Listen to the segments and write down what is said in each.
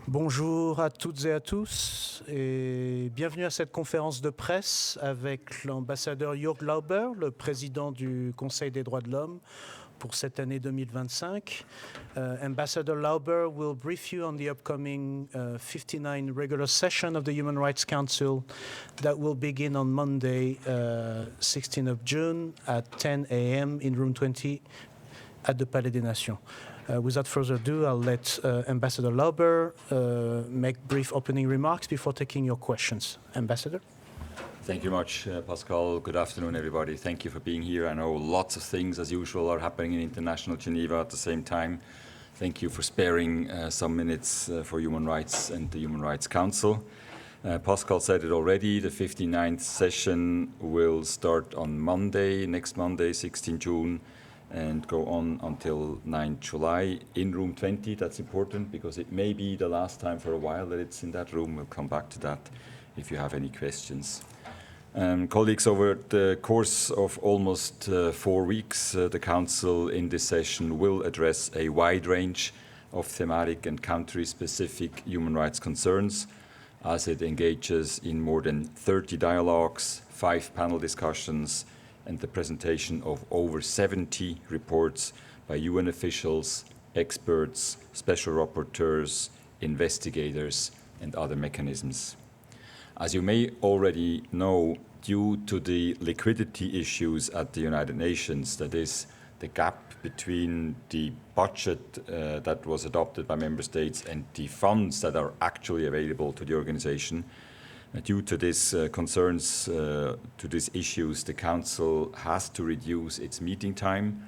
Bonjour à toutes et à tous et bienvenue à cette conférence de presse avec l'ambassadeur Jürg Lauber, le président du Conseil des droits de l'homme pour cette année 2025. Ambassador Lauber will brief you on the upcoming 59 regular session of the Human Rights Council that will begin on Monday, 16th of June at 10 a.m. in room 20 at the Palais des Nations. Without further ado, I'll let Ambassador Lauber make brief opening remarks before taking your questions. Ambassador? Thank you much, Pascal. Good afternoon, everybody. Thank you for being here. I know lots of things, as usual, are happening in international Geneva at the same time. Thank you for sparing some minutes for human rights and the Human Rights Council. Pascal said it already, the 59th session will start on Monday, next Monday, 16 June, and go on until 9 July in room 20. That's important because it may be the last time for a while that it's in that room. We'll come back to that if you have any questions. Colleagues, over the course of almost 4 weeks, the Council in this session will address a wide range of thematic and country-specific human rights concerns as it engages in more than 30 dialogues, 5 panel discussions, and the presentation of over 70 reports by UN officials, experts, special rapporteurs, investigators, and other mechanisms. As you may already know, due to the liquidity issues at the United Nations, that is, the gap between the budget that was adopted by member states and the funds that are actually available to the organization, due to these concerns, to these issues, the Council has to reduce its meeting time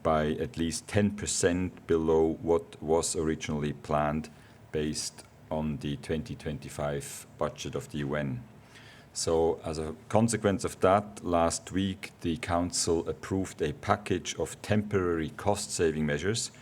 by at least 10% below what was originally planned based on the 2025 budget of the UN. So as a consequence of that, last week the Council approved a package of temporary cost-saving measures,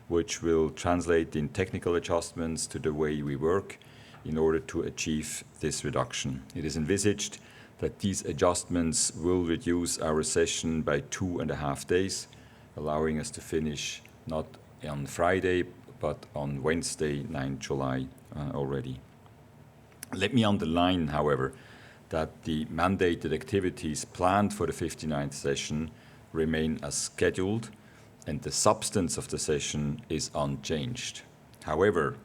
which will translate in technical adjustments to the way we work in order to achieve this reduction. It is envisaged that these adjustments will reduce our session by 2.5 days, allowing us to finish not on Friday, but on Wednesday, 9 July already. Let me underline, however, that the mandated activities planned for the 59th session remain as scheduled, and the substance of the session is unchanged. However,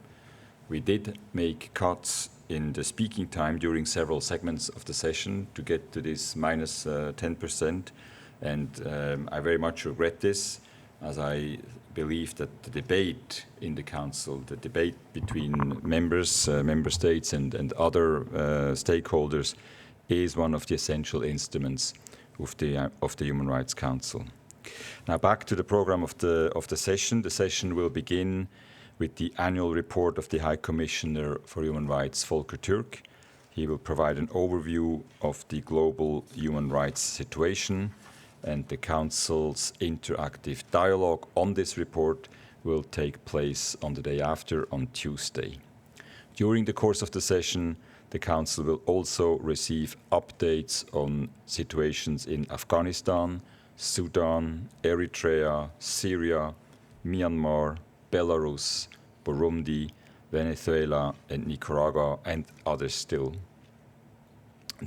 we did make cuts in the speaking time during several segments of the session to get to this minus 10%, and I very much regret this, as I believe that the debate in the Council, the debate between members, member states and other stakeholders is one of the essential instruments of the Human Rights Council. Now back to the program of the session. The session will begin with the annual report of the High Commissioner for Human Rights, Volker Türk. He will provide an overview of the global human rights situation, and the Council's interactive dialogue on this report will take place on the day after, on Tuesday. During the course of the session, the Council will also receive updates on situations in Afghanistan, Sudan, Eritrea, Syria, Myanmar, Belarus, Burundi, Venezuela and Nicaragua, and others still.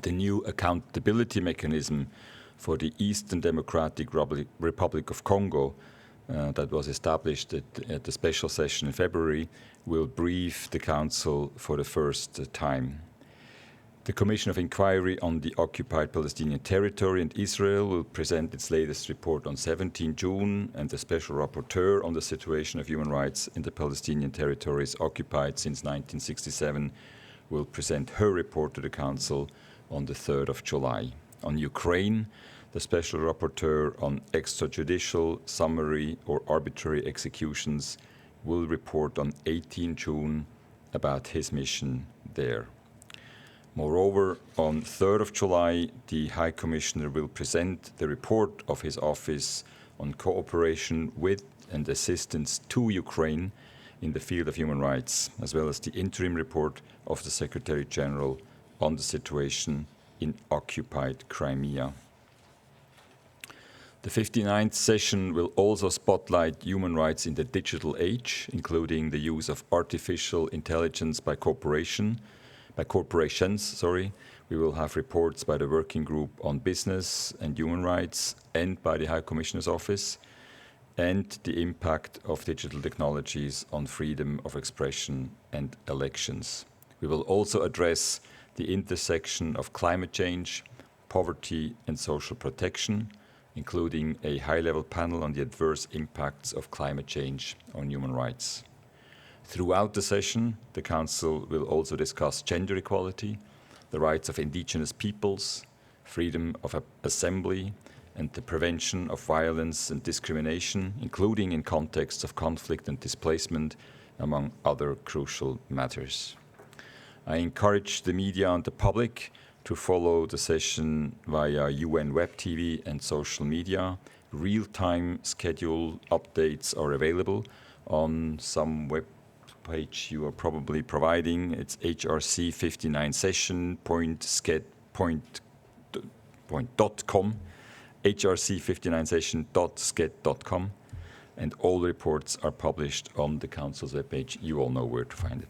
The new accountability mechanism for the Eastern Democratic Republic of Congo that was established at the special session in February will brief the Council for the first time. The Commission of Inquiry on the Occupied Palestinian Territory and Israel will present its latest report on 17 June, and the Special Rapporteur on the situation of human rights in the Palestinian territories occupied since 1967 will present her report to the Council on the 3rd of July. On Ukraine, the Special Rapporteur on extrajudicial, summary or arbitrary executions will report on 18 June about his mission there. Moreover, on 3rd of July, the High Commissioner will present the report of his office on cooperation with and assistance to Ukraine in the field of human rights, as well as the interim report of the Secretary General on the situation in occupied Crimea. The 59th session will also spotlight human rights in the digital age, including the use of artificial intelligence by corporations. We will have reports by the Working Group on Business and Human Rights and by the High Commissioner's Office, and the impact of digital technologies on freedom of expression and elections. We will also address the intersection of climate change, poverty and social protection, including a high-level panel on the adverse impacts of climate change on human rights. Throughout the session, the Council will also discuss gender equality, the rights of indigenous peoples, freedom of assembly, and the prevention of violence and discrimination, including in contexts of conflict and displacement, among other crucial matters. I encourage the media and the public to follow the session via UN Web TV and social media. Real-time schedule updates are available on some web page you are probably providing. It's HRC59 session.sched.com, HRC59session.sched.com, and all reports are published on the Council's webpage. You all know where to find it.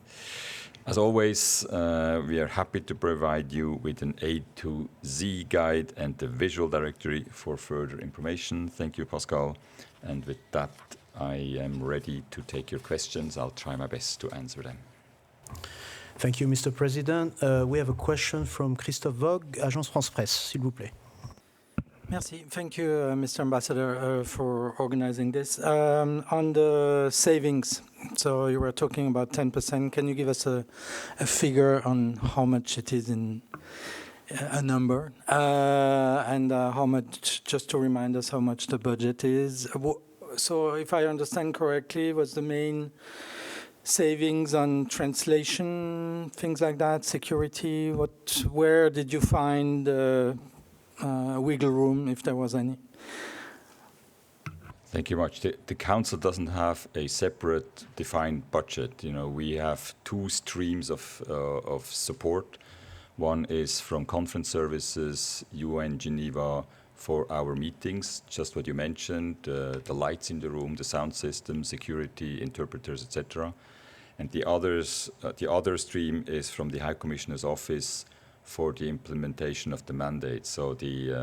As always, we are happy to provide you with an A to Z guide and the visual directory for further information. Thank you, Pascal. And with that, I am ready to take your questions. I'll try my best to answer them. Thank you, Mr. President. We have a question from Christophe Vogue, Agence France-Presse, s'il vous plaît. Merci. Thank you, Mr. Ambassador, for organizing this. On the savings, so you were talking about 10%. Can you give us a figure on how much it is in a number? And how much, just to remind us how much the budget is. So if I understand correctly, was the main savings on translation, things like that, security? Where did you find wiggle room, if there was any? Thank you much. The Council doesn't have a separate defined budget. You know, we have two streams of support. One is from conference services, UN Geneva, for our meetings, just what you mentioned, the lights in the room, the sound system, security, interpreters, etc. And the other stream is from the High Commissioner's Office for the implementation of the mandate. So the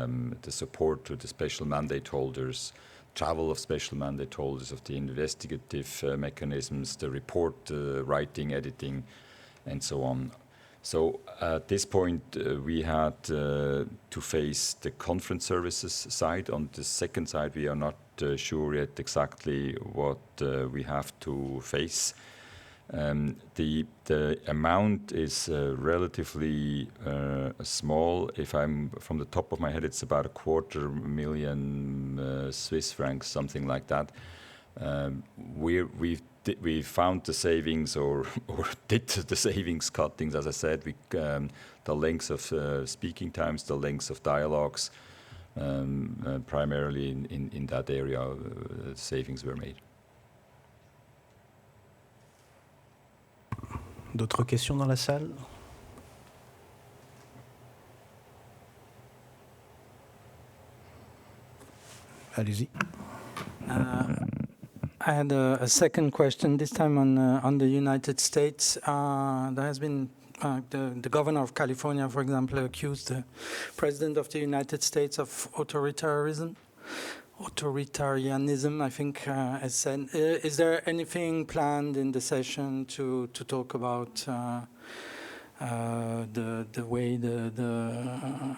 support to the special mandate holders, travel of special mandate holders, of the investigative mechanisms, the report writing, editing, and so on. So at this point, we had to face the conference services side. On the second side, we are not sure yet exactly what we have to face. The amount is relatively small. If I'm from the top of my head, it's about 250,000 Swiss francs, something like that. We found the savings or did the savings cuttings, as I said, the lengths of speaking times, the lengths of dialogues, primarily in that area, savings were made. D'autres questions dans la salle? Allez-y. I had a second question, this time on the United States. There has been the governor of California, for example, accused the president of the United States of authoritarianism, I think, as said. Is there anything planned in the session to talk about the way the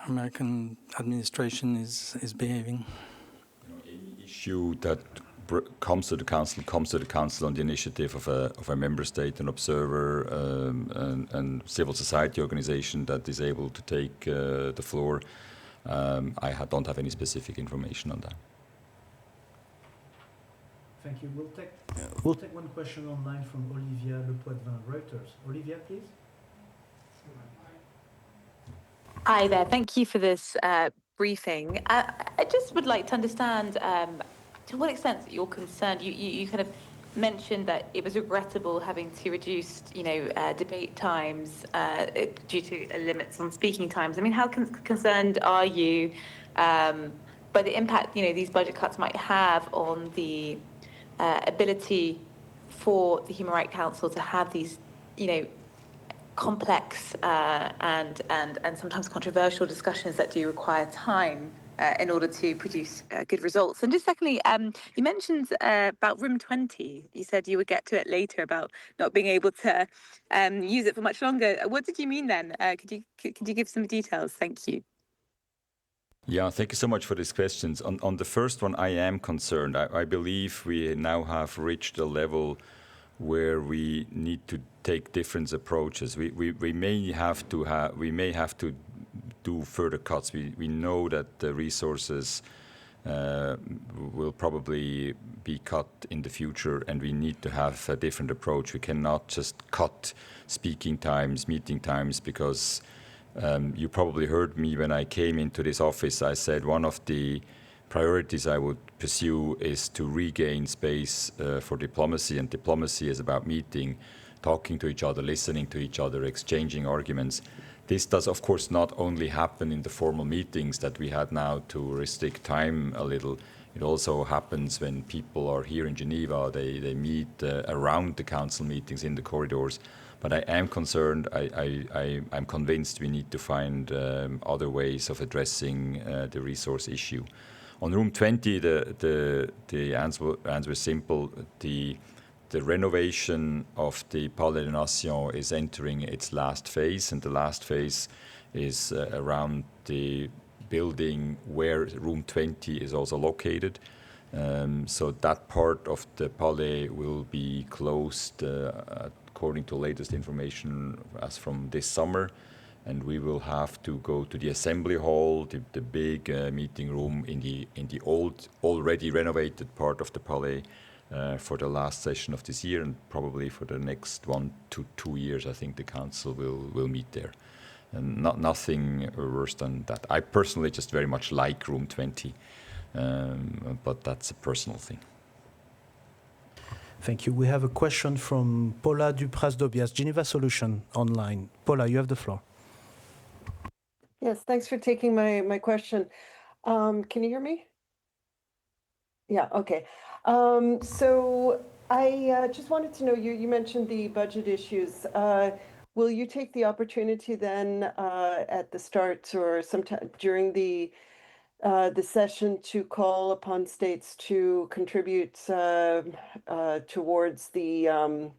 American administration is behaving? Any issue that comes to the council on the initiative of a member state, an observer, and civil society organization that is able to take the floor. I don't have any specific information on that. Thank you. We'll take one question online from Olivia Le Poitvin, Reuters. Olivia, please. Hi there. Thank you for this briefing. I just would like to understand to what extent you're concerned. You kind of mentioned that it was regrettable having to reduce, debate times due to limits on speaking times. I mean, how concerned are you by the impact, these budget cuts might have on the ability for the Human Rights Council to have these, complex and sometimes controversial discussions that do require time in order to produce good results. And just secondly, you mentioned about Room 20. You said you would get to it later about not being able to use it for much longer. What did you mean then? Could you give some details? Thank you. Yeah, thank you so much for these questions. On the first one, I am concerned. I believe we now have reached a level where we need to take different approaches. We may have to do further cuts. We know that the resources will probably be cut in the future, and we need to have a different approach. We cannot just cut speaking times, meeting times, because you probably heard me when I came into this office. I said one of the priorities I would pursue is to regain space for diplomacy, and diplomacy is about meeting, talking to each other, listening to each other, exchanging arguments. This does, of course, not only happen in the formal meetings that we had now to restrict time a little. It also happens when people are here in Geneva. They meet around the council meetings in the corridors. But I am concerned. I'm convinced we need to find other ways of addressing the resource issue. On Room 20, the answer is simple. The renovation of the Palais des Nations is entering its last phase, and the last phase is around the building where Room 20 is also located. So that part of the Palais will be closed according to latest information as from this summer. And we will have to go to the assembly hall, the big meeting room in the old, already renovated part of the Palais for the last session of this year, and probably for the next 1 to 2 years. I think the council will meet there, and nothing worse than that. I personally just very much like Room 20, but that's a personal thing. Thank you. We have a question from Paula Dupras-Dobias, Geneva Solution Online. Paula, you have the floor. Yes, thanks for taking my question. Can you hear me? Yeah, okay. So I just wanted to know, you mentioned the budget issues. Will you take the opportunity then at the start or sometime during the session to call upon states to contribute towards the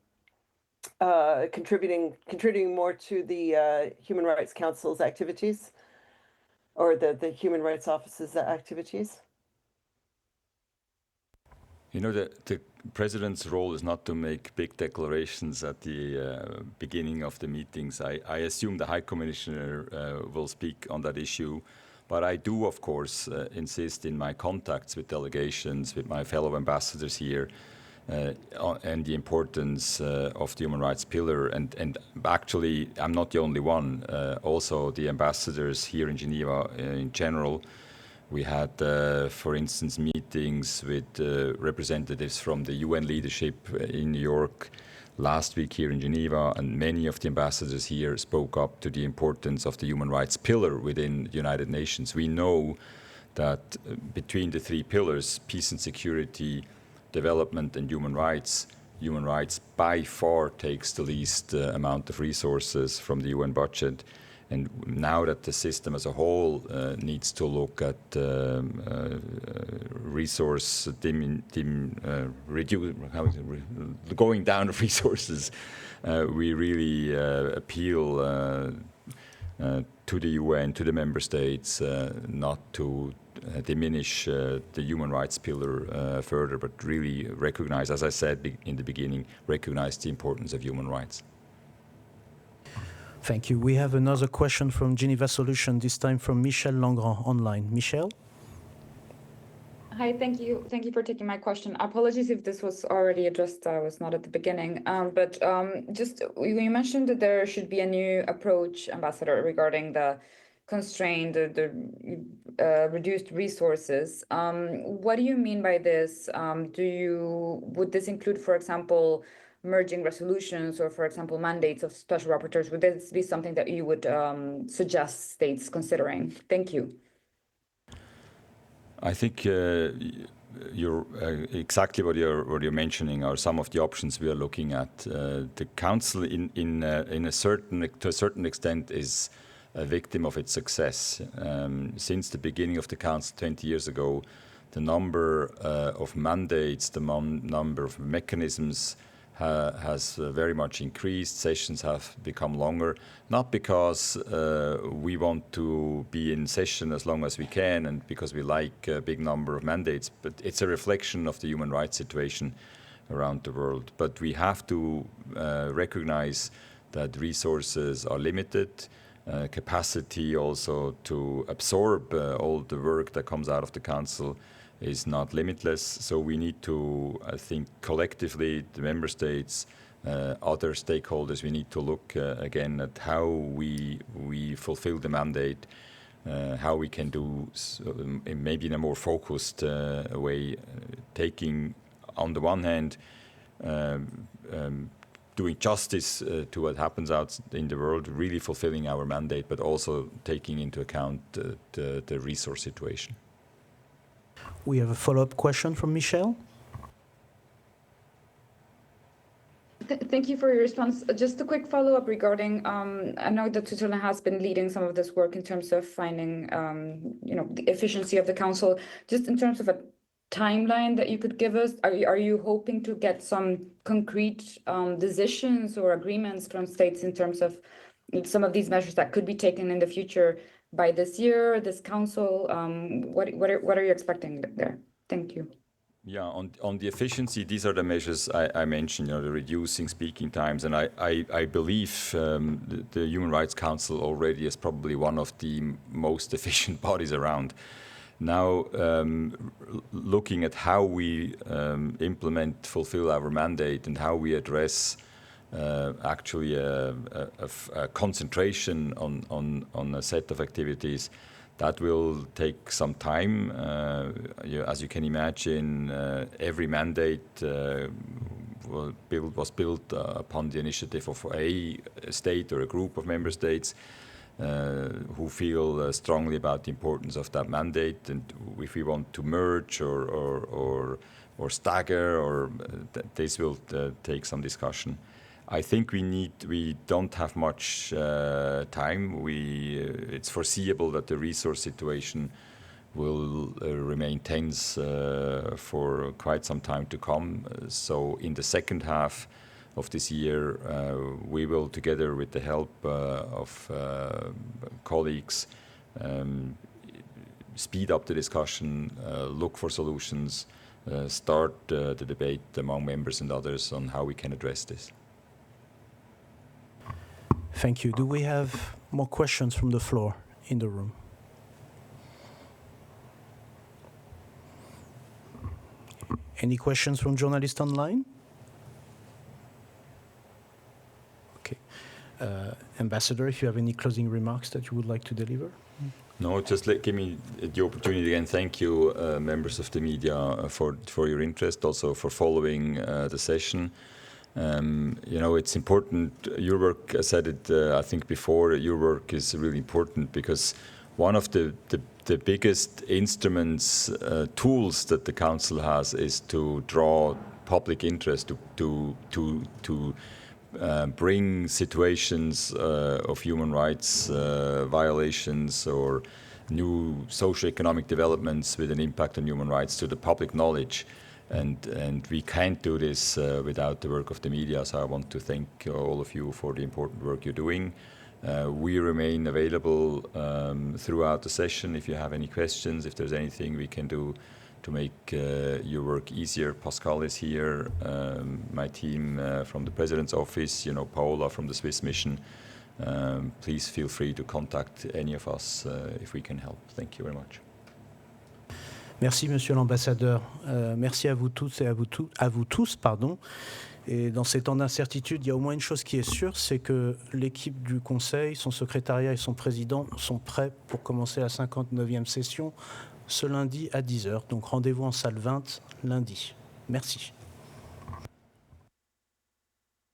contributing more to the Human Rights Council's activities, or the Human Rights Office's activities? The president's role is not to make big declarations at the beginning of the meetings. I assume the High Commissioner will speak on that issue. But I do, of course, insist in my contacts with delegations, with my fellow ambassadors here, and the importance of the human rights pillar. And actually, I'm not the only one. Also, the ambassadors here in Geneva in general. We had, for instance, meetings with representatives from the UN leadership in New York last week here in Geneva, and many of the ambassadors here spoke up to the importance of the human rights pillar within the United Nations. We know that between the three pillars, peace and security, development and human rights by far takes the least amount of resources from the UN budget. And now that the system as a whole needs to look at resource going down of resources, we really appeal to the UN, to the member states, not to diminish the human rights pillar further, but really recognize, as I said in the beginning, recognize the importance of human rights. Thank you. We have another question from Geneva Solution, this time from Michel Langrand online. Michel? Hi, thank you. Thank you for taking my question. Apologies if this was already addressed. I was not at the beginning. But just you mentioned that there should be a new approach, Ambassador, regarding the constrained, the reduced resources. What do you mean by this? Would this include, for example, merging resolutions or, for example, mandates of special rapporteurs? Would this be something that you would suggest states considering? Thank you. I think you're exactly what you're mentioning are some of the options we are looking at. The council, to a certain extent, is a victim of its success. Since the beginning of the council 20 years ago, the number of mandates, the number of mechanisms has very much increased. Sessions have become longer, not because we want to be in session as long as we can and because we like a big number of mandates, but it's a reflection of the human rights situation around the world. But we have to recognize that resources are limited, capacity also to absorb all the work that comes out of the council is not limitless. So we need to, I think, collectively, the member states, other stakeholders, we need to look again at how we fulfill the mandate, how we can do maybe in a more focused way, taking on the one hand, doing justice to what happens out in the world, really fulfilling our mandate, but also taking into account the resource situation. We have a follow-up question from Michelle. Thank you for your response. Just a quick follow-up regarding, I know that Switzerland has been leading some of this work in terms of finding, the efficiency of the council. Just in terms of a timeline that you could give us, are you hoping to get some concrete decisions or agreements from states in terms of some of these measures that could be taken in the future by this year, this council? What are you expecting there? Thank you. Yeah, on the efficiency, these are the measures I mentioned, the reducing speaking times. And I believe the Human Rights Council already is probably one of the most efficient bodies around. Now, looking at how we fulfill our mandate and how we address actually a concentration on a set of activities, that will take some time. As you can imagine, every mandate was built upon the initiative of a state or a group of member states who feel strongly about the importance of that mandate. And if we want to merge or stagger, this will take some discussion. I think we don't have much time. It's foreseeable that the resource situation will remain tense for quite some time to come. So in the second half of this year, we will, together with the help of colleagues, speed up the discussion, look for solutions, start the debate among members and others on how we can address this. Thank you. Do we have more questions from the floor in the room? Any questions from journalists online? Okay. Ambassador, if you have any closing remarks that you would like to deliver? No, just give me the opportunity again. Thank you, members of the media, for your interest, also for following the session. It's important. Your work, I said it, I think before, your work is really important because one of the biggest instruments, tools that the Council has is to draw public interest, to bring situations of human rights violations or new socioeconomic developments with an impact on human rights to the public knowledge. And we can't do this without the work of the media, so I want to thank all of you for the important work you're doing. We remain available throughout the session if you have any questions, if there's anything we can do to make your work easier. Pascal is here, my team from the President's Office, Paola from the Swiss Mission. Please feel free to contact any of us if we can help. Thank you very much. Merci, Monsieur l'Ambassadeur. Merci à vous toutes et à vous tous. Et dans ces temps d'incertitude, il y a au moins une chose qui est sûre, c'est que l'équipe du Conseil, son secrétariat et son président sont prêts pour commencer la 59e session ce lundi à 10h. Donc rendez-vous en salle 20 lundi. Merci.